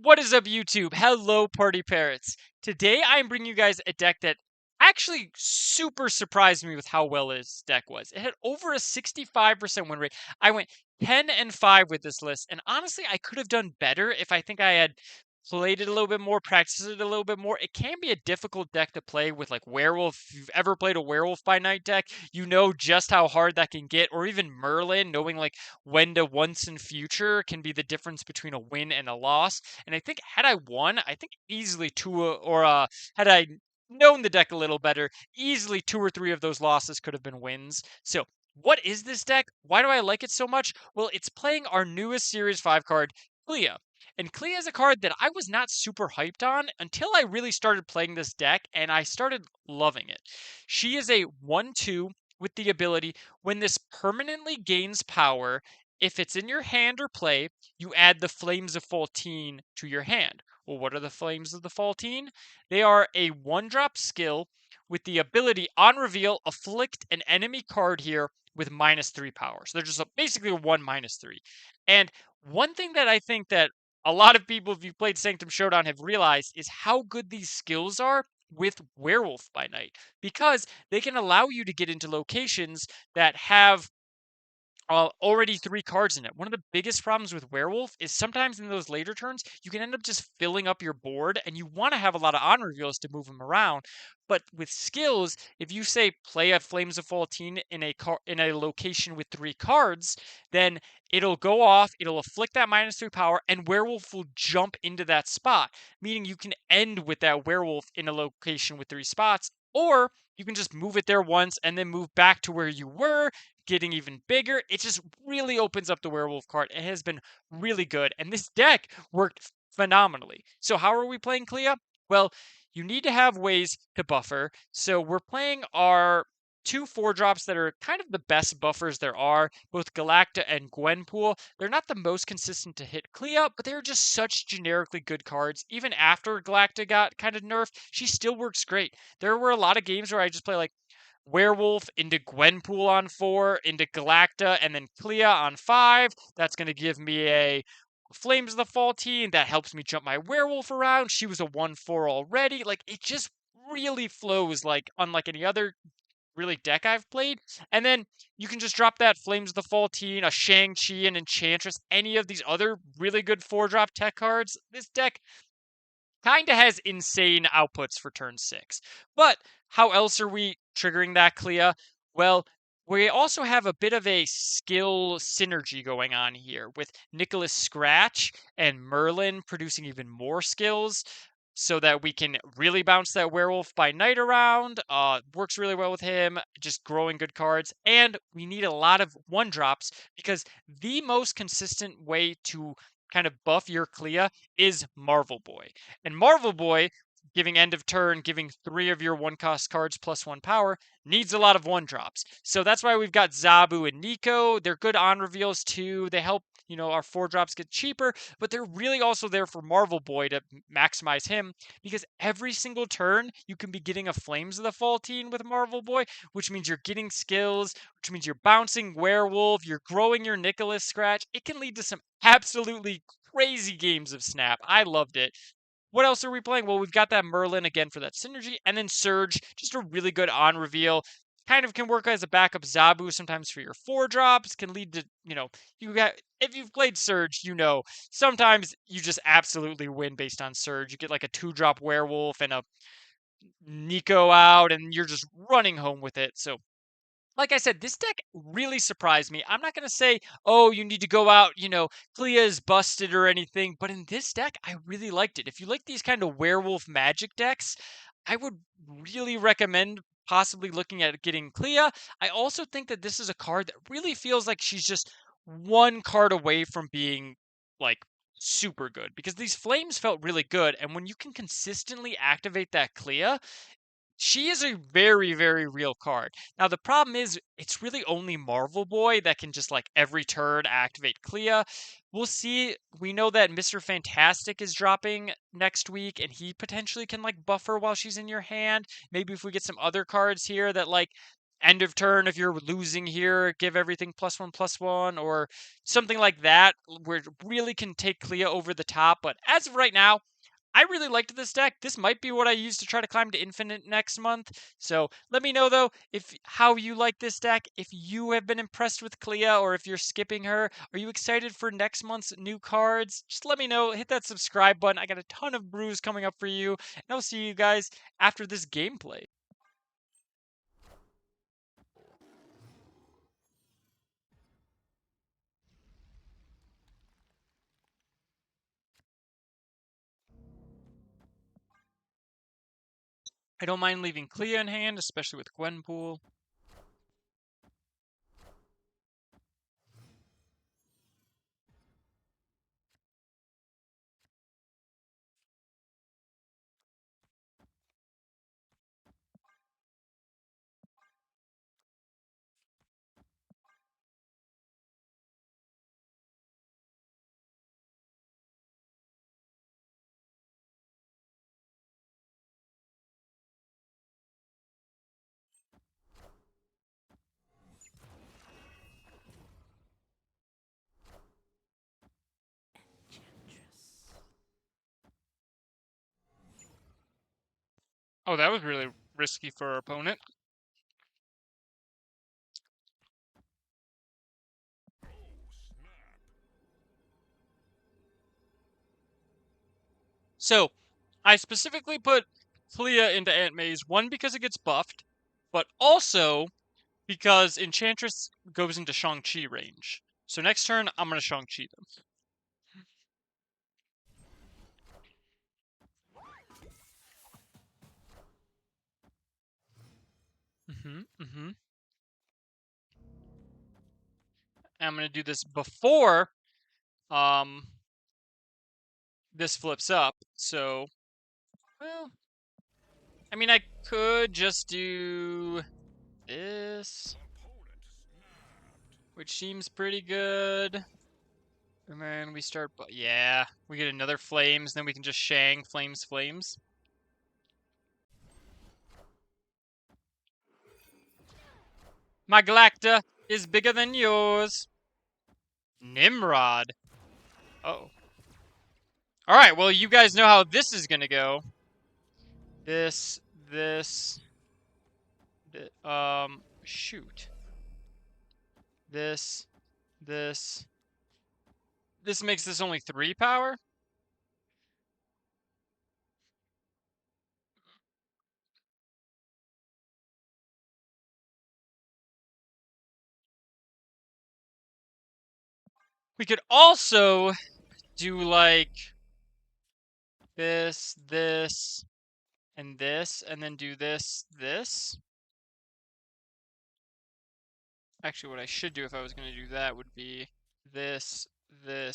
What is up, YouTube? Hello, Party Parrots. Today, I'm bringing you guys a deck that actually super surprised me with how well this deck was. It had over a 65% win rate. I went 10 and 5 with this list, and honestly, I could have done better if I think I had played it a little bit more, practiced it a little bit more. It can be a difficult deck to play with like Werewolf. If you've ever played a Werewolf by Night deck, you know just how hard that can get, or even Merlin, knowing like when to once and future can be the difference between a win and a loss. And I think had I won, I think easily had I known the deck a little better, easily two or three of those losses could have been wins. So what is this deck? Why do I like it so much? Well, it's playing our newest Series 5 card, Clea. And Clea is a card that I was not super hyped on until I really started playing this deck and I started loving it. She is a 1/2 with the ability when this permanently gains power, if it's in your hand or play, you add the Flames of Faultine to your hand. Well, what are the Flames of the Faultine? They are a 1-drop skill with the ability on reveal, afflict an enemy card here with -3 power. So they're just basically a 1 -3. And one thing that I think that a lot of people, if you've played Sanctum Showdown, have realized is how good these skills are with Werewolf by Night, because they can allow you to get into locations that have already 3 cards in it. One of the biggest problems with Werewolf is sometimes in those later turns, you can end up just filling up your board, and you want to have a lot of on reveals to move them around. But with skills, if you say play a Flames of Faultine in a location with 3 cards, then it'll go off, it'll afflict that -3 power, and Werewolf will jump into that spot, meaning you can end with that Werewolf in a location with 3 spots, or you can just move it there once and then move back to where you were, getting even bigger. It just really opens up the Werewolf card. It has been really good, and this deck worked phenomenally. So how are we playing Clea? Well, you need to have ways to buffer. So we're playing our 2 4-drops that are kind of the best buffers there are, both Galacta and Gwenpool. They're not the most consistent to hit Clea, but they're just such generically good cards. Even after Galacta got kind of nerfed, she still works great. There were a lot of games where I just play like Werewolf into Gwenpool on 4, into Galacta, and then Clea on 5. That's going to give me a Flames of the Faultine. That helps me jump my Werewolf around. She was a 1/4 already. Like, it just really flows like unlike any other really deck I've played. And then you can just drop that Flames of the Faultine, a Shang-Chi, an Enchantress, any of these other really good 4-drop tech cards. This deck kind of has insane outputs for turn 6. But how else are we triggering that, Clea? Well, we also have a bit of a skill synergy going on here with Nicholas Scratch and Merlin producing even more skills so that we can really bounce that Werewolf by Night around. Works really well with him, just growing good cards. And we need a lot of 1-drops because the most consistent way to kind of buff your Clea is Marvel Boy. And Marvel Boy, giving end of turn, giving 3 of your 1-cost cards +1 power, needs a lot of 1-drops. So that's why we've got Zabu and Nico. They're good on reveals too. They help, our 4-drops get cheaper, but they're really also there for Marvel Boy to maximize him, because every single turn you can be getting a Flames of the Faultine with Marvel Boy, which means you're getting skills, which means you're bouncing Werewolf, you're growing your Nicholas Scratch. It can lead to some absolutely crazy games of Snap. I loved it. What else are we playing? Well, we've got that Merlin again for that synergy, and then Surge, just a really good on reveal. Kind of can work as a backup Zabu sometimes for your 4-drops. Can lead to, if you've played Surge, sometimes you just absolutely win based on Surge. You get like a 2-drop Werewolf and a Nico out, and you're just running home with it. So like I said, this deck really surprised me. I'm not going to say, oh, you need to go out, Clea is busted or anything. But in this deck, I really liked it. If you like these kind of werewolf magic decks, I would really recommend possibly looking at getting Clea. I also think that this is a card that really feels like she's just 1 card away from being like super good, because these flames felt really good. And when you can consistently activate that Clea, she is a very, very real card. Now, the problem is, it's really only Marvel Boy that can just, like, every turn activate Clea. We'll see. We know that Mr. Fantastic is dropping next week, and he potentially can, like, buffer while she's in your hand. Maybe if we get some other cards here that, like, end of turn, if you're losing here, give everything +1/+1, or something like that, where it really can take Clea over the top. But as of right now, I really liked this deck. This might be what I use to try to climb to infinite next month. So let me know though if how you like this deck, if you have been impressed with Clea or if you're skipping her. Are you excited for next month's new cards? Just let me know. Hit that subscribe button. I got a ton of brews coming up for you, and I'll see you guys after this gameplay. I don't mind leaving Clea in hand, especially with Gwenpool. Oh, that was really risky for our opponent. So, I specifically put Clea into Aunt May's, one because it gets buffed, but also because Enchantress goes into Shang-Chi range. So next turn, I'm going to Shang-Chi them. I'm going to do this before um, this flips up. So, well, I mean, I could just do this, which seems pretty good. And then we start, yeah, we get another Flames, then we can just Shang Flames, Flames. My Galacta is bigger than yours. Nimrod. Oh. Alright, well, you guys know how this is gonna go. This, shoot. This. This makes this only 3 power? We could also do, like, this, and then do this. Actually, what I should do if I was going to do that would be this, and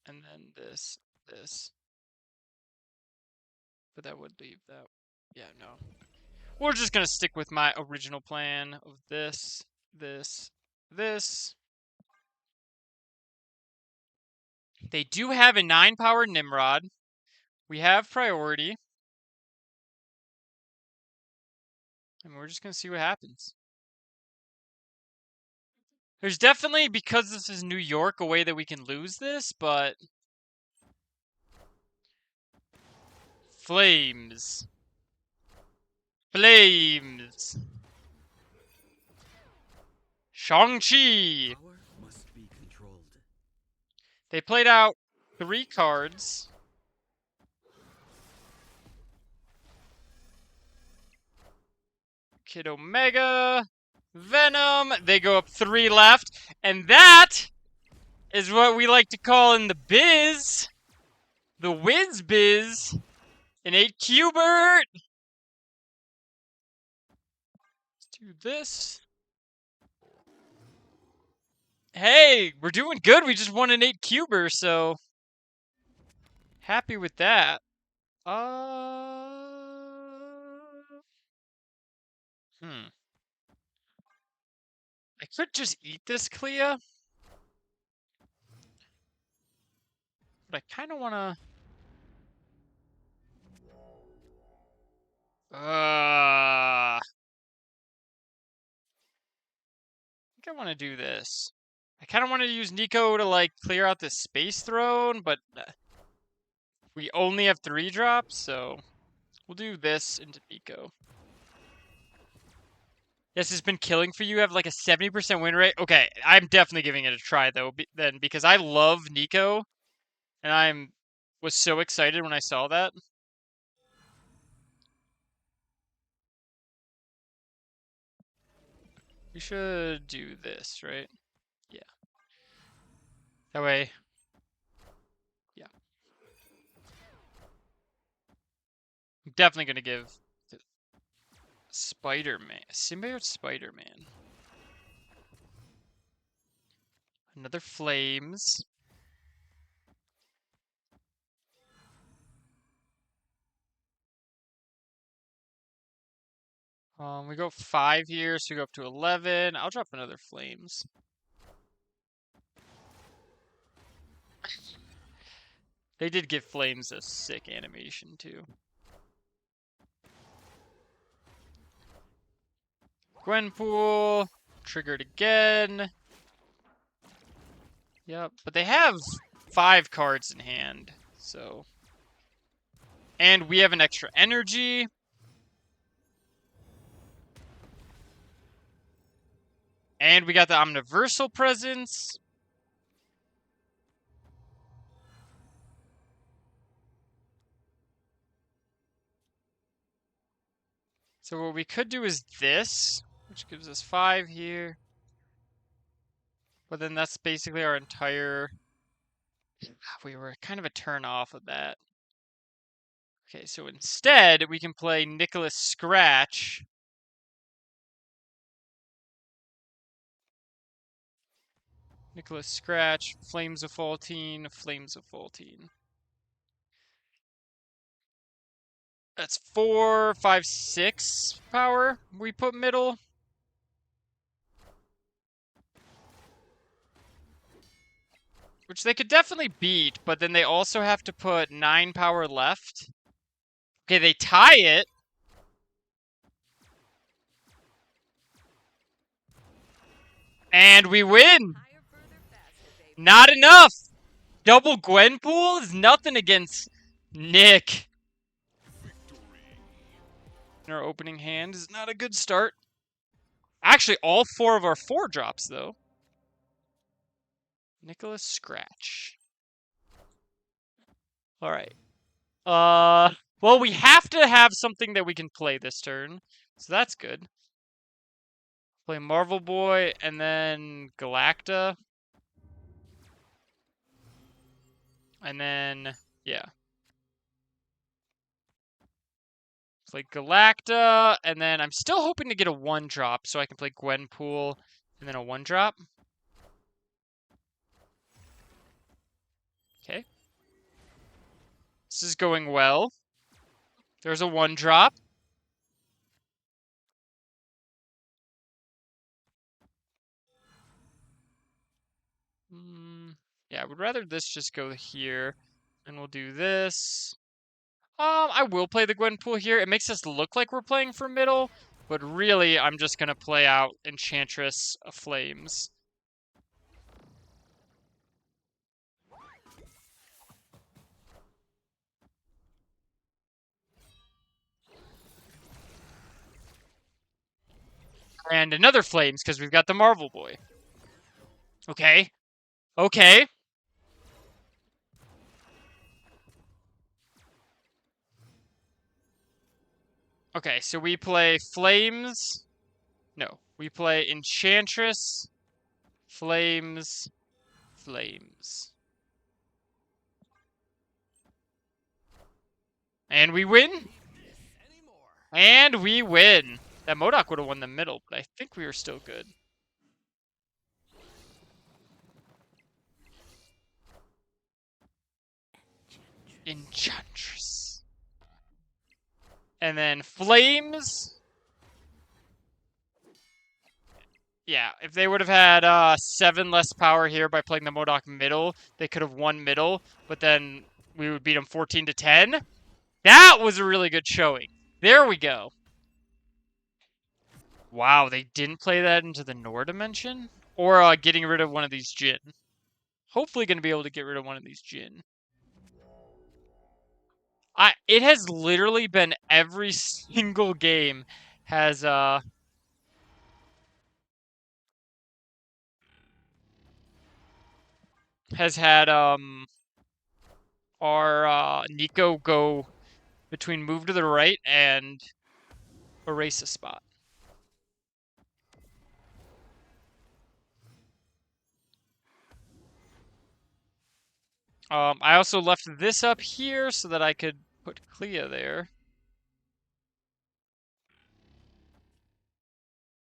then this. But that would leave that. Yeah, no. We're just going to stick with my original plan of this. They do have a 9-power Nimrod. We have priority. And we're just going to see what happens. There's definitely, because this is New York, a way that we can lose this, but... Flames. Shang-Chi! They played out 3 cards. Kid Omega, Venom. They go up 3 left. And that is what we like to call in the biz, the whiz biz, an 8-cuber. Let's do this. Hey, we're doing good. We just won an 8-cuber, so happy with that. I could just eat this Clea, but I kind of want to. want to do this. I kind of wanted to use Nico to, like, clear out this space throne, but we only have 3 drops, so we'll do this into Nico. This has been killing for you. You have like a 70% win rate. Okay, I'm definitely giving it a try though. Then because I love Nico, and was so excited when I saw that. We should do this, right? Yeah. That way. Yeah. I'm definitely gonna give Spider-Man, Symbiote Spider-Man. Another Flames. We go 5 here, so we go up to 11. I'll drop another Flames. They did give Flames a sick animation too. Gwenpool, triggered again. Yep, but they have 5 cards in hand, so. And we have an extra energy. And we got the Omniversal Presence. So what we could do is this, which gives us 5 here. But then that's basically our entire... We were kind of a turn off of that. Okay, so instead, we can play Nicholas Scratch. Nicholas Scratch, Flames of Faultine, Flames of Faultine. That's 4, 5, 6 power we put middle. Which they could definitely beat, but then they also have to put 9 power left. Okay, they tie it. And we win! Not enough! Double Gwenpool is nothing against Nick. In our opening hand is not a good start. Actually, all 4 of our 4 drops, though. Nicholas Scratch. Alright. Well, we have to have something that we can play this turn. So that's good. Play Marvel Boy, and then Galacta. And then, yeah. Play Galacta, and then I'm still hoping to get a 1-drop so I can play Gwenpool, and then a 1-drop. Okay. This is going well. There's a 1-drop. Yeah, I would rather this just go here. And we'll do this. I will play the Gwenpool here. It makes us look like we're playing for middle, but really I'm just going to play out Enchantress of Flames. And another Flames, because we've got the Marvel Boy. Okay. Okay. Okay, so we play Flames. No, we play Enchantress, Flames, Flames. And we win. And we win. That MODOK would have won the middle, but I think we were still good. Enchantress. And then Flames. Yeah, if they would have had 7 less power here by playing the MODOK middle, they could have won middle, but then we would beat them 14-10. That was a really good showing. There we go. Wow, they didn't play that into the Noor dimension? Or getting rid of one of these Jin. Hopefully going to be able to get rid of one of these Jin. It has literally been every single game has had our Nico go between move to the right and erase a spot. I also left this up here so that I could put Clea there.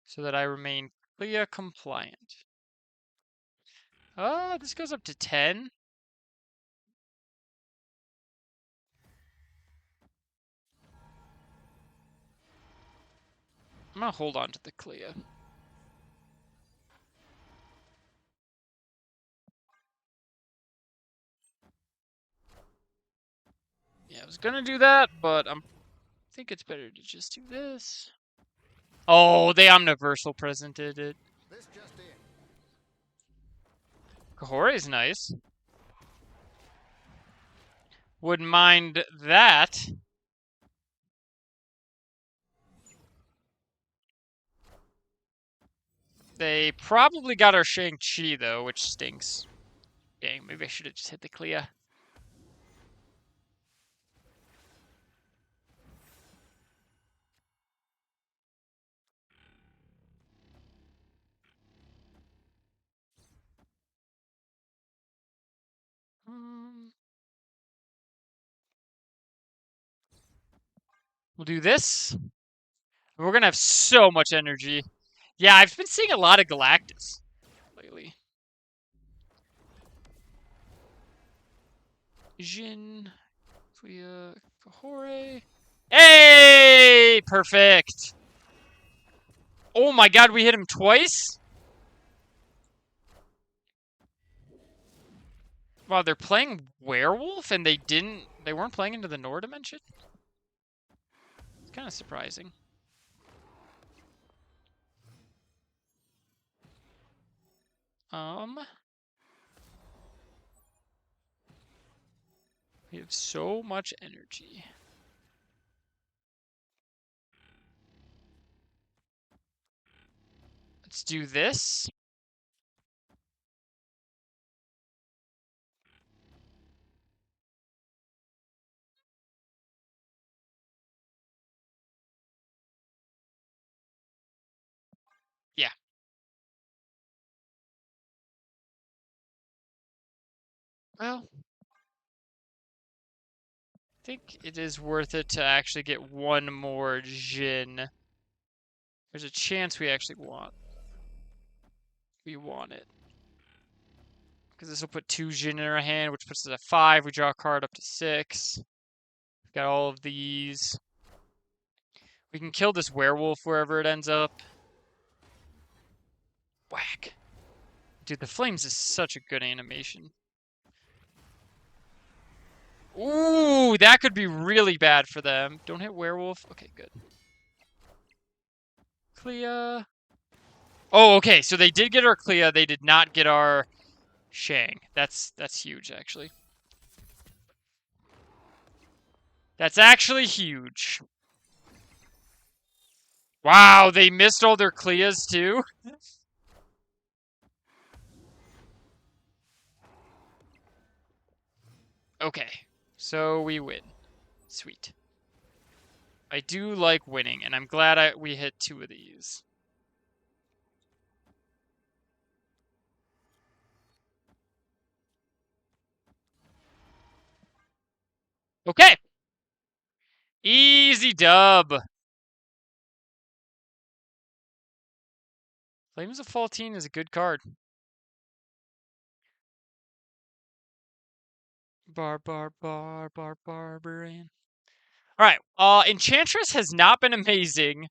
So that I remain Clea compliant. This goes up to 10. I'm gonna hold on to the Clea. Yeah, I was gonna do that, but I think it's better to just do this. Oh, they omniversal presented it. This just in. Kahore's nice. Wouldn't mind that. They probably got our Shang-Chi, though, which stinks. Dang, maybe I should have just hit the Clea. We'll do this. We're gonna have so much energy. Yeah, I've been seeing a lot of Galactus lately. Jin, Clea, Kahore. Hey! Perfect. Oh my god, we hit him twice? Wow, they're playing Werewolf and they weren't playing into the Noor dimension? It's kind of surprising. We have so much energy. Let's do this. Yeah. Well, I think it is worth it to actually get one more Jin. There's a chance we actually want. We want it. Because this will put 2 Jin in our hand, which puts us at 5. We draw a card up to 6. We've got all of these. We can kill this werewolf wherever it ends up. Whack. Dude, the flames is such a good animation. Ooh, that could be really bad for them. Don't hit werewolf. Okay, good. Clea. Oh, okay. So they did get our Clea. They did not get our Shang. That's huge, actually. That's actually huge. Wow, they missed all their Cleas too? Okay, so we win. Sweet. I do like winning, and I'm glad we hit 2 of these. Okay. Easy dub. Flames of Faultine is a good card. Barbarian. Alright, Enchantress has not been amazing,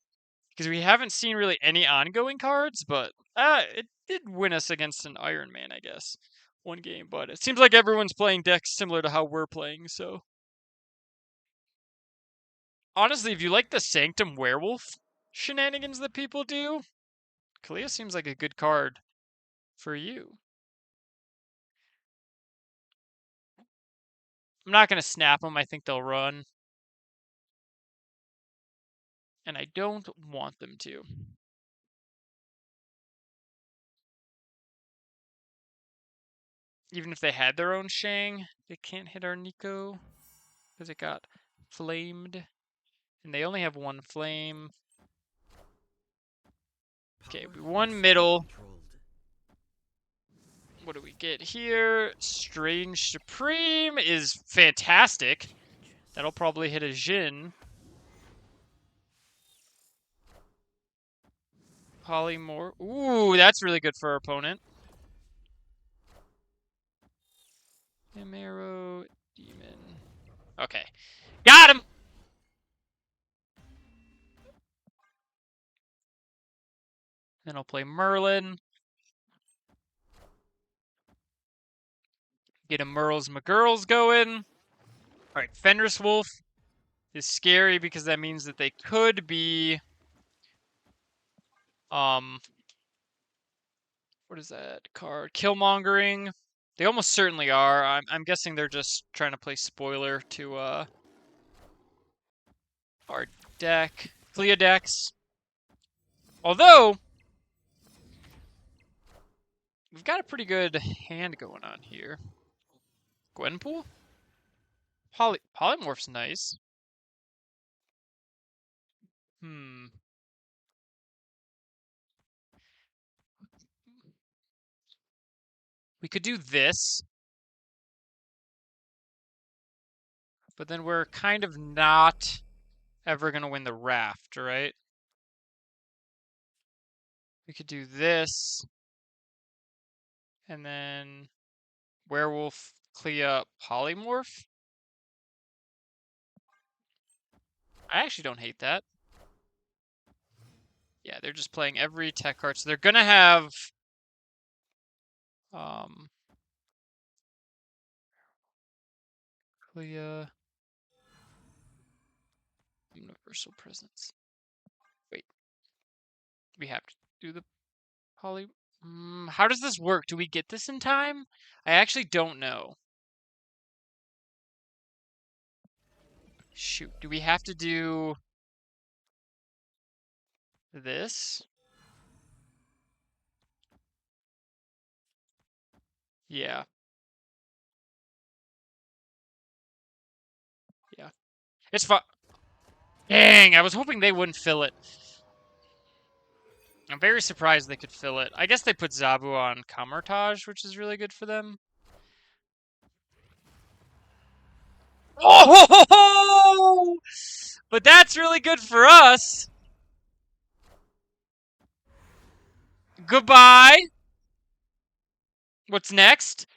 because we haven't seen really any ongoing cards, but it did win us against an Iron Man, I guess. 1 game, but it seems like everyone's playing decks similar to how we're playing, so. Honestly, if you like the Sanctum Werewolf shenanigans that people do, Clea seems like a good card. for you. I'm not going to snap them. I think they'll run. And I don't want them to. Even if they had their own Shang, they can't hit our Nico because it got flamed. And they only have one flame. Okay, we won middle. What do we get here? Strange Supreme is fantastic. That'll probably hit a Jin. Polymorph. Ooh, that's really good for our opponent. Arrow, Demon. Okay. Got him! Then I'll play Merlin. Get a Merles McGirls going. Alright, Fenris Wolf is scary because that means that they could be what is that card? Killmongering. They almost certainly are. I'm guessing they're just trying to play spoiler to our deck. Clea decks. Although we've got a pretty good hand going on here. Gwenpool? Polymorph's nice. We could do this. But then we're kind of not ever going to win the raft, right? We could do this. And then Werewolf, Clea, Polymorph. I actually don't hate that. Yeah, they're just playing every tech card. So they're going to have Clea, Universal Presence. Wait. We have to do the poly. How does this work? Do we get this in time? I actually don't know. Shoot, do we have to do this? Yeah. Yeah. It's fine. Dang, I was hoping they wouldn't fill it. I'm very surprised they could fill it. I guess they put Zabu on Kamertage, which is really good for them. Oh! But that's really good for us. Goodbye. What's next?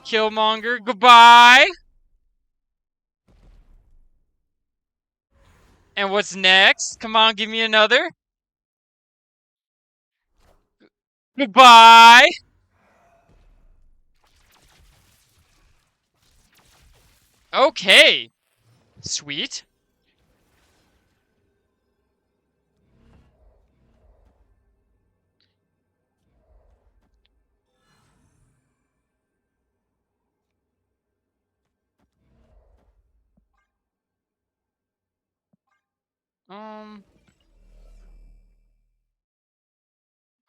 Killmonger. Goodbye. And what's next? Come on, give me another. Goodbye. Okay. Sweet.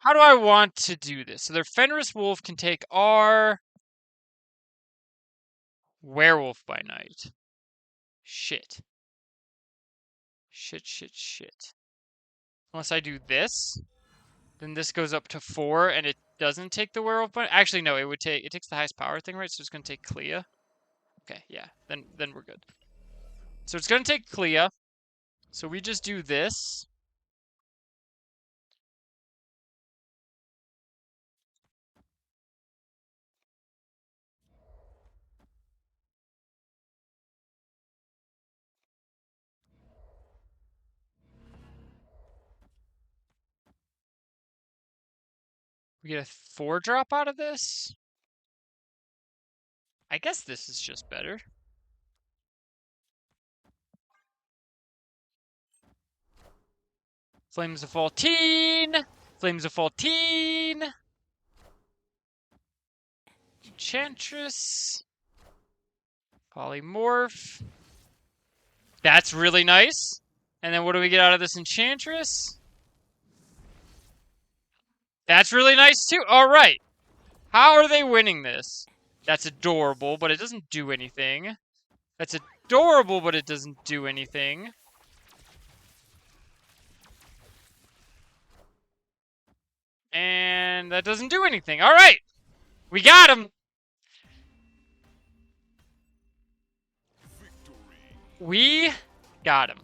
How do I want to do this? So their Fenris Wolf can take our Werewolf by Night. Shit. Shit. Unless I do this, then this goes up to 4 and it doesn't take the Werewolf by Night. Actually, no, it takes the highest power thing, right? So it's gonna take Clea. Okay, yeah, then we're good. So it's gonna take Clea. So we just do this. We get a 4-drop out of this. I guess this is just better. Flames of Faltine! Flames of Faultine. Enchantress. Polymorph. That's really nice. And then what do we get out of this Enchantress? That's really nice too. All right. How are they winning this? That's adorable, but it doesn't do anything. That's adorable, but it doesn't do anything. And that doesn't do anything. All right. We got him. We got him.